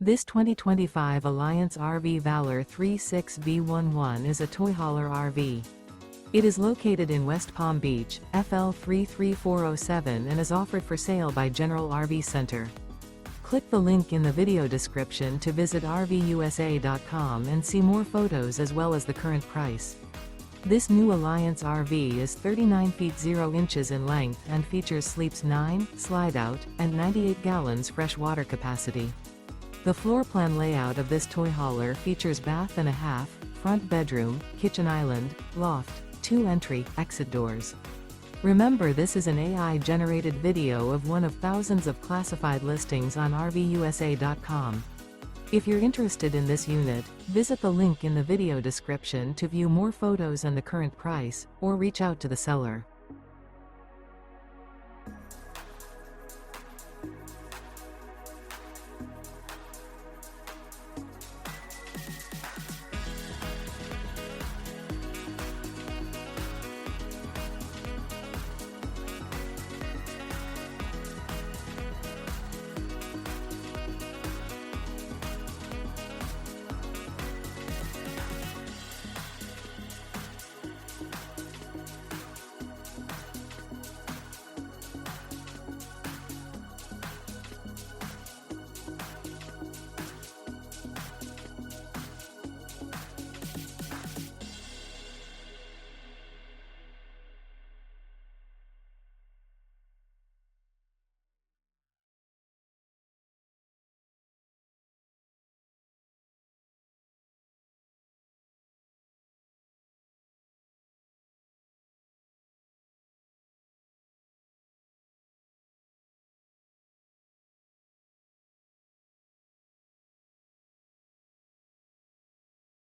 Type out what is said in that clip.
This 2025 Alliance RV Valor 36V11 is a toy hauler RV. It is located in West Palm Beach, FL 33407 and is offered for sale by General RV Center. Click the link in the video description to visit RVUSA.com and see more photos as well as the current price. This new Alliance RV is 39 feet 0 inches in length and features sleeps 9, slide-out, and 98 gallons fresh water capacity. The floor plan layout of this toy hauler features bath and a half, front bedroom, kitchen island, loft, 2 entry, exit doors. Remember, this is an AI-generated video of one of thousands of classified listings on RVUSA.com. If you're interested in this unit, visit the link in the video description to view more photos and the current price, or reach out to the seller.